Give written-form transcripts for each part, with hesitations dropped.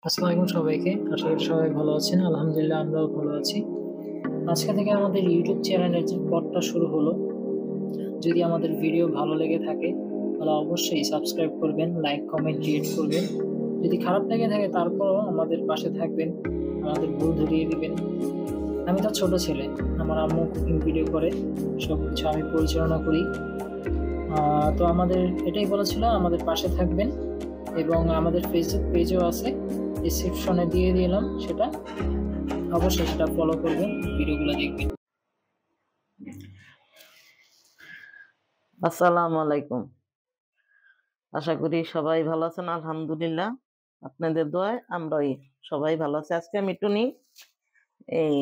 আসসালামু আলাইকুম সবাইকে। আশা করি সবাই ভালো আছেন। আলহামদুলিল্লাহ আমরাও ভালো আছি। আজকে থেকে আমাদের YouTube চ্যানেলের যে পথটা শুরু হলো। যদি আমাদের ভিডিও ভালো লেগে থাকে তাহলে অবশ্যই সাবস্ক্রাইব করবেন, লাইক, কমেন্ট, রিয়েট করবেন। যদি খারাপ লেগে থাকে তারপরও আমাদের পাশে থাকবেন, আমাদের ভুল ধরিয়ে দিবেন। আমি তার ছোট ছেলে। আমার আম্মু কুকিং ভিডিও করে, সবকিছু আমি পরিচালনা করি। তো আমাদের এটাই বলা ছিল আমাদের পাশে থাকবেন এবং আমাদের ফেসবুক পেজও আছে, ডেসক্রিপশনে দিয়ে দিলাম সেটা। অবশ্যই সেটা ফলো করবেন, ভিডিওগুলো দেখবেন। আসসালামু আলাইকুম। আশা করি সবাই ভালো আছেন। আলহামদুলিল্লাহ আপনাদের দোয়ায় আমরাই সবাই ভালো আছি। আজকে আমি এই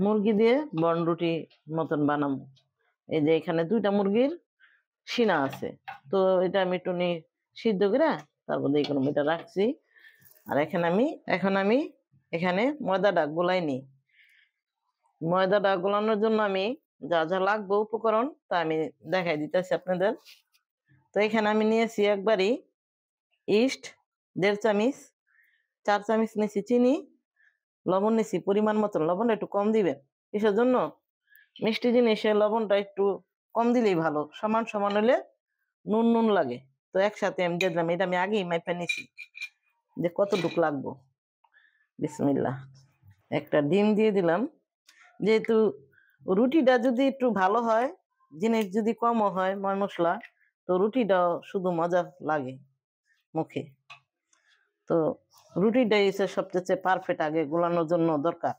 মুরগি দিয়ে বনরুটি মতন বানাবো। এই যে এখানে 2টা মুরগির সিনা আছে, তো এটা আমি সিদ্ধ করে তারপর এটা রাখছি। আর এখন আমি এখানে ময়দাটা গোলাই নিই। ময়দাটা গোলানোর জন্য আমি যা যা লাগবে উপকরণ তা আমি দেখাই দিতেছি আপনাদের। তো এখানে আমি নিয়েছি একবারই ইস্ট 1.5 চামচ, 4 চামচ নিয়েছি চিনি, লবণ নিয়েছি পরিমাণ মতন। লবণ একটু কম দিবেন, কিসের জন্য? মিষ্টি জিনিসে লবণটা একটু কম দিলেই ভালো, সমান সমান হলে নুন নুন লাগে। তো একসাথে আমি দিয়ে দিলাম। এটা আমি আগেই মাইপা নিছি যে কতটুক লাগবো। বিসমিল্লাহ। একটা ডিম দিয়ে দিলাম। যেহেতু রুটিটা যদি একটু ভালো হয়, জিনিস যদি কমও হয় ময় মশলা, তো রুটিটাও শুধু মজা লাগে মুখে। তো রুটিটাই হচ্ছে সবচেয়ে পারফেক্ট আগে গোলানোর জন্য দরকার।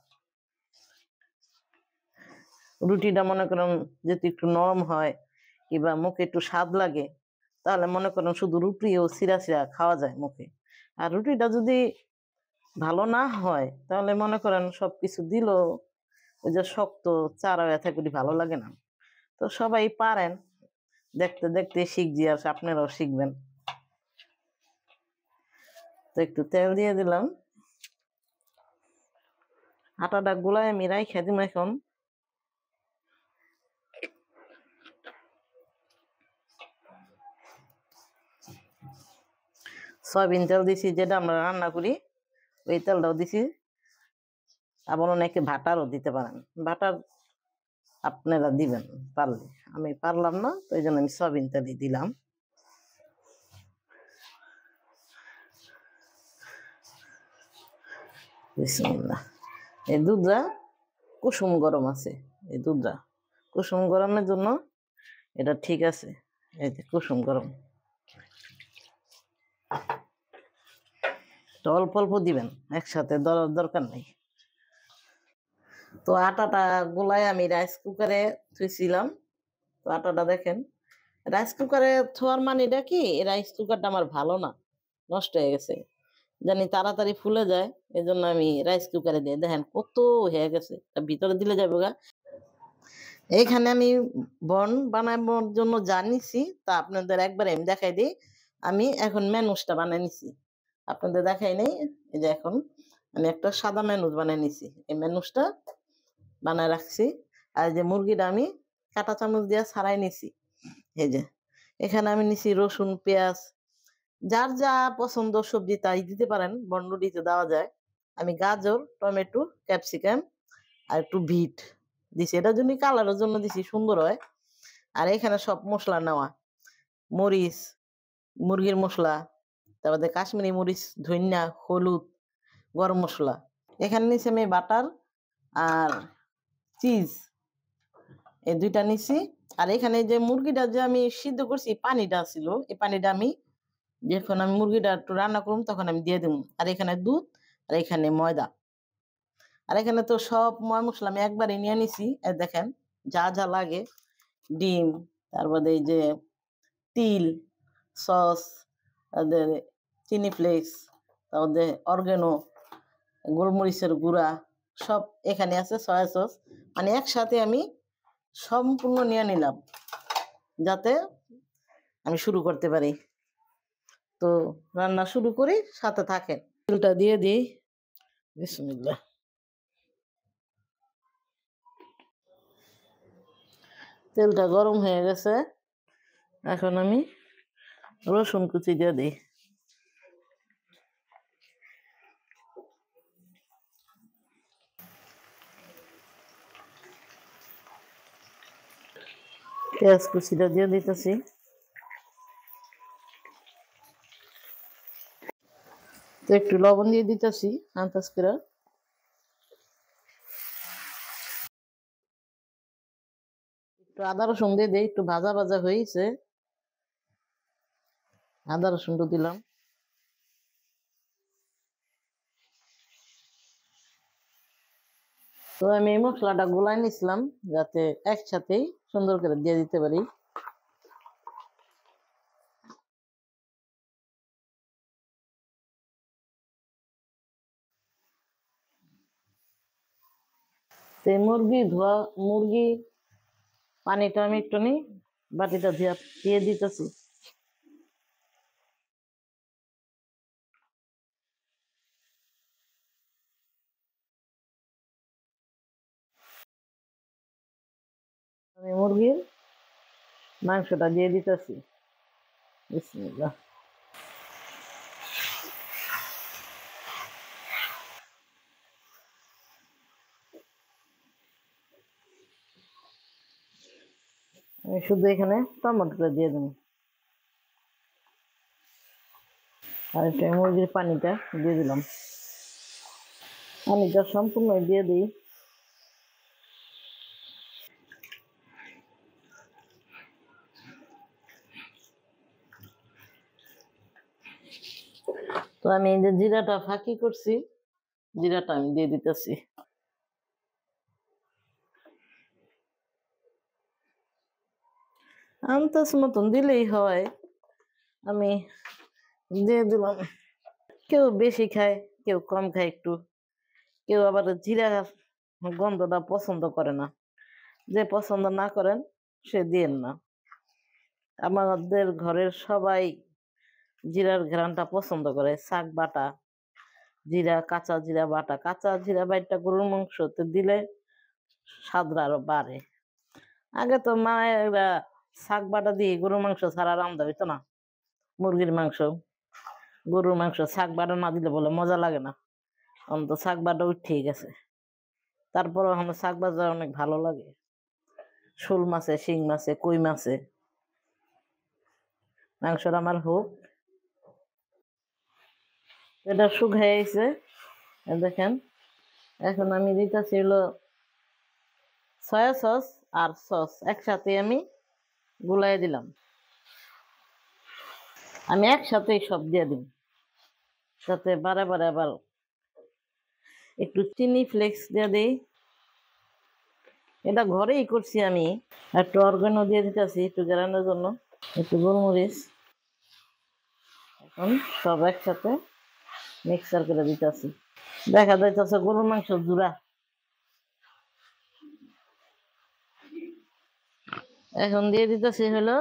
রুটিটা মনে করেন যদি একটু নরম হয় কিংবা মুখে একটু স্বাদ লাগে, তাহলে মনে করেন শুধু রুটিও সিরা সিরা খাওয়া যায় মুখে। আর রুটিটা যদি ভালো না হয় তাহলে মনে করেন সবকিছু দিল ওই যে শক্ত চারা হয়ে থাকে, ভালো লাগে না। তো সবাই পারেন, দেখতে দেখতে শিখছি, আর আপনারাও শিখবেন। তো একটু তেল দিয়ে দিলাম। আটাটা গুলায় আমি রাইখা দিম। এখন সয়াবিন তেল দিছি, যেটা আমরা রান্না করি ওই তেলটাও দিছি। আবার অনেকে ভাটারও দিতে পারেন, ভাটার আপনারা দিবেন পারলে। আমি পারলাম না, তো এই জন্য আমি সয়াবিন তেলই দিলাম। বিসমিল্লাহ। এই দুধটা কুসুম গরম আছে, এই দুধটা কুসুম গরমের জন্য এটা ঠিক আছে। এই যে কুসুম গরম, তো অল্প অল্প দিবেন, একসাথে দেওয়ার দরকার নেই। তো আটাটা গোলায় আমি রাইস কুকারে থুইছিলাম। তো আটাটা দেখেন, রাইস কুকারে থোয়ার মানে এটা কি, রাইস কুকারটা আমার ভালো না, নষ্ট হয়ে গেছে, জানি তাড়াতাড়ি ফুলে যায়। এই জন্য আমি রাইস কুকারে দিই। দেখেন কত হয়ে গেছে, ভিতরে দিলে যাবে গা। এইখানে আমি বন বানানোর জন্য যা নিছি তা আপনাদের একবার আমি দেখাই দিই। আমি এখন ম্যানুসটা বানিয়ে নিছি, আপনাদের দেখাই নেই। এই যে এখন আমি একটা সাদা ম্যানুস বানিয়ে নিছি, এই ম্যানুসটা বানায় রাখছি। আর যে মুরগিটা আমি কাঁটা চামচ দিয়ে ছাড়াই নিছি। এই যে এখানে আমি নিছি রসুন, পেঁয়াজ, যার যা পছন্দ সবজি তাই দিতে পারেন, বনরুটিতে দেওয়া যায়। আমি গাজর, টমেটো, ক্যাপসিকাম আর একটু বিট দিছি, এটার জন্য কালারের জন্য দিছি, সুন্দর হয়। আর এখানে সব মশলা নেওয়া, মরিচ, মুরগির মশলা, তারপরে কাশ্মীরি মরিচ, ধনিয়া, হলুদ, গরম মশলা। এখানে নিছি আমি বাটার আর চিজ, এই 2টা নিছি। আর এখানে যে মুরগিটা যে আমি সিদ্ধ করছি পানিটা ছিল, এই পানিটা আমি যখন আমি মুরগিটা একটু রান্না করুম তখন আমি দিয়ে দেবো। আর এখানে দুধ, আর এখানে ময়দা। আর এখানে তো সব ময় মশলা আমি একবারে নিয়ে নিছি। দেখেন যা যা লাগে, ডিম, তারপরে এই যে তিল, সস, তাদের চিনি ফ্লেক্স, তারপরে অর্গানো, গোলমরিচের গুঁড়া, সব এখানে আছে, সয়া সস। মানে একসাথে আমি সম্পূর্ণ নিয়ে নিলাম যাতে আমি শুরু করতে পারি। তো রান্না শুরু করি, সাথে থাকেন। তেলটা দিয়ে দিই। বিসমিল্লাহ। তেলটা গরম হয়ে গেছে, এখন আমি রসুন কুচি দিয়ে দিই। পেঁয়াজ কুচিটা দিয়ে দিতেছি। তো একটু লবণ দিয়ে দিতেছি আন্দাজ করে। একটু আদা রসুন দিয়ে দিই, একটু ভাজা ভাজা হয়েছে, আদা রসুনটা দিলাম। তো আমি এই মশলাটা গুলাই নিছিলাম যাতে একসাথেই সুন্দর করে দিয়ে দিতে পারি। সেই মুরগি পানিটা আমি একটু নিই, বাটিটা দিয়ে দিতেছি। আমি মুরগির মাংসটা দিয়ে দিতেছি। বিসমিল্লাহ। আমি শুধু এখানে টমেটোটা দিয়ে দেবো, আর একটা মুরগির পানিটা দিয়ে দিলাম। পানিটা সম্পূর্ণ দিয়ে দিই। তো আমি এই যে জিরাটা ফাঁকি করছি, জিরাটা আমি দিয়ে দিতেছি। আন্দাজ মতন দিলেই হয়, আমি দিয়ে দিলাম। কেউ বেশি খায়, কেউ কম খায় একটু, কেউ আবার জিরা গন্ধটা পছন্দ করে না। যে পছন্দ না করেন সে দিয়েন না। আমাদের ঘরের সবাই জিরার ঘ্রাণটা পছন্দ করে। শাক বাটা জিরা, কাঁচা জিরা বাটা, কাঁচা জিরা বাটা গরুর মাংসতে দিলে স্বাদটা আরো বাড়ে। আগে তো মায়েরা শাক বাটা দিয়ে গরুর মাংস ছাড়া রান্না হইতো না। মুরগির মাংস, গরুর মাংস শাক বাটা না দিলে বলে মজা লাগে না। অন্ত শাক বাটা উঠেই গেছে। তারপরে আমার শাক ভাজা অনেক ভালো লাগে, শোল মাছে, শিং মাছে, কই মাছে। মাংসটা আমার হোক। এটা শুকাইছে দেখেন। এখন আমি দিতেছি হলো সয়া সস আর সস একসাথে আমি গুলাই দিলাম। আমি একসাথেই সব দিয়ে দিই, যাতে বারে বারে আবার একটু চিনি ফ্লেক্স দিয়ে দিই। এটা ঘরেই করছি আমি। একটু অর্গানো দিয়ে দিতেছি একটু গ্রানের জন্য, একটু গোলমরিচ। এখন সব একসাথে মিক্সার করে দিতেছি। দেখা যাইতেছে গরুর মাংস জুড়া। এখন দিয়ে দিতেছি হলো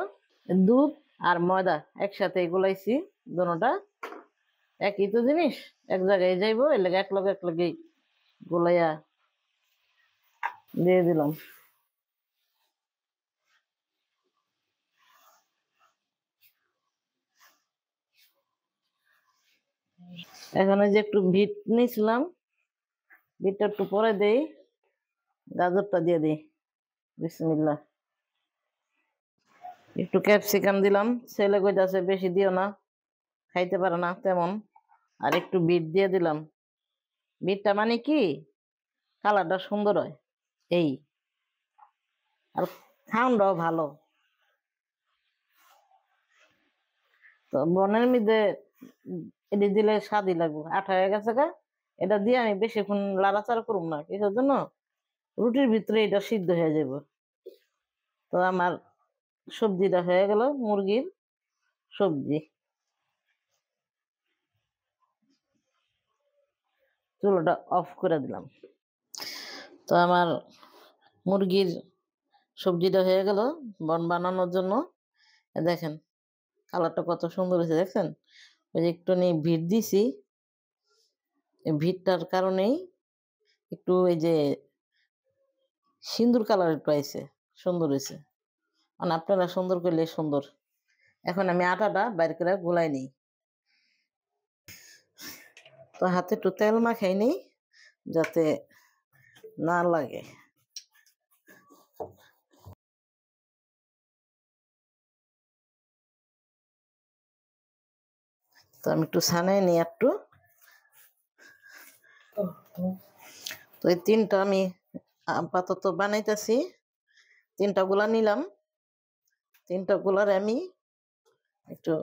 দুধ আর ময়দা একসাথে গুলাইছি, দুটোটা একই তো জিনিস, এক জায়গায় যাইবো, এর লাগে এক লগে গুলাইয়া দিয়ে দিলাম। এখন যে একটু বিট নিয়েছিলাম, বিটটা একটু পরে দেই, গাজরটা দিয়ে দিই। বিসমিল্লাহ। একটু ক্যাপসিকাম দিলাম, ছেলে কইতাছে বেশি দিও না, খাইতে পারে না তেমন। আর একটু বিট দিয়ে দিলাম। বিটটা মানে কি কালারটা সুন্দর হয় এই, আর খাওয়াটাও ভালো। তো বনের মধ্যে এটি দিলে স্বাদই লাগবে। আঠা হয়ে গেছে গা, এটা দিয়ে আমি বেশিক্ষণ লাড়াচাড়া করব না, কিসের জন্য, রুটির ভিতরে এটা সিদ্ধ হয়ে যাব। তো আমার সবজিটা হয়ে গেল, মুরগির সবজি। চুলোটা অফ করে দিলাম। তো আমার মুরগির সবজিটা হয়ে গেল বন বানানোর জন্য। দেখেন কালারটা কত সুন্দর হয়েছে, দেখছেন? ওই যে একটু নিয়ে ভিট দিছি, এই ভিটটার কারণেই একটু এই যে সিন্দুর কালার একটু আইছে, সুন্দর হয়েছে। মানে আপনারা সুন্দর করলে সুন্দর। এখন আমি আটাটা বাইর করে গোলাই নিই। তো হাতে একটু তেল মাখাই নিই যাতে না লাগে। তো আমি একটু ছানাই নিই একটু। তো এই তিনটা আমি আপাতত বানাইতেছি। তিনটা গুলা নিলাম, তিনটা গুলার আমি একটু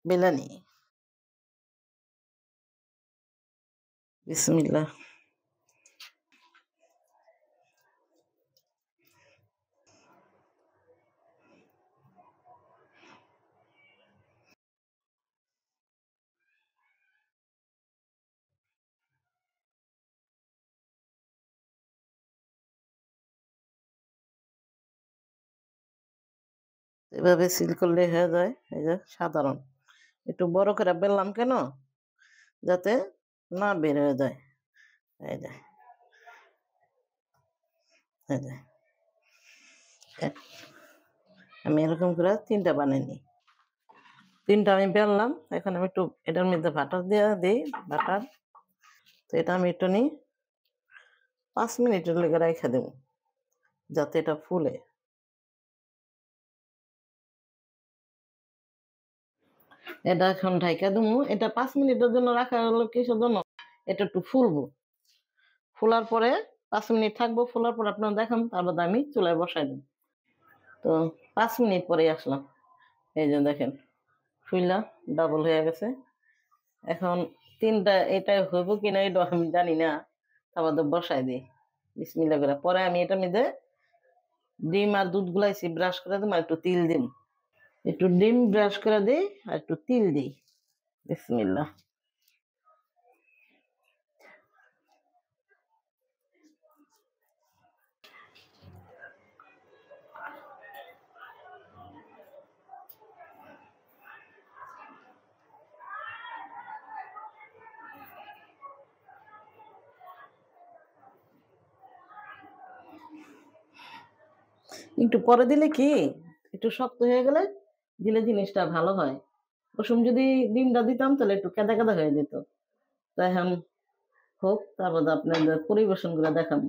বেলে নিই। বিসমিল্লাহ। এভাবে সিল করলে হয়ে যায়। এই যে সাধারণ একটু বড় করে বেললাম কেন, যাতে না বের হয়ে যায়। এই যে এই যে আমি এরকম করে তিনটা বানিয়ে নিই। তিনটা আমি বেললাম, এখন আমি একটু এটার মধ্যে বাটার দিয়ে দিই, বাটার। তো এটা আমি একটু নিই 5 মিনিটের লেগে রেখে দেবো, যাতে এটা ফুলে। এটা এখন ঢাইকা দেবো। এটা 5 মিনিটের জন্য রাখা হলো কিসের জন্য, এটা একটু ফুলবো। ফোলার পরে 5 মিনিট থাকবো, ফোলার পর আপনারা দেখান, তারপর আমি চুলায় বসাই দেব। তো 5 মিনিট পরে আসলাম, এই যে দেখেন ফুইলা ডাবল হয়ে গেছে। এখন তিনটা এটা হইব কিনা এটা আমি জানি না, তারপর তো বসাই দিই বিসমিল্লাহ করে। পরে আমি এটার মধ্যে ডিম আর দুধ গুলাইছি, ব্রাশ করে দিই, আর একটু তিল দিই। একটু ডিম ব্রাশ করে দিই আর একটু তিল দিই। বিসমিল্লাহ। একটু পরে দিলে কি, একটু শক্ত হয়ে গেলে দিলে জিনিসটা ভালো হয়। ওসম যদি ডিমটা দিতাম তাহলে একটু কেদা কেদা হয়ে যেত। তো এখন হোক, তারপর আপনাদের পরিবেশন করে দেখাবো।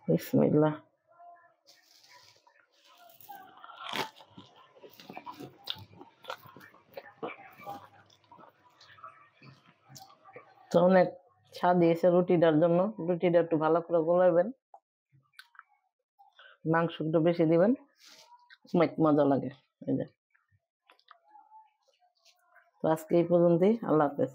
বিসমিল্লাহ। তো অনেক স্বাদ দিয়েছে রুটিটার জন্য। রুটিটা একটু ভালো করে গোলাবেন, মাংস একটু বেশি দিবেন, অনেক মজা লাগে। এই যে, তো আজকে এই পর্যন্তই। আল্লাহ হাফেজ।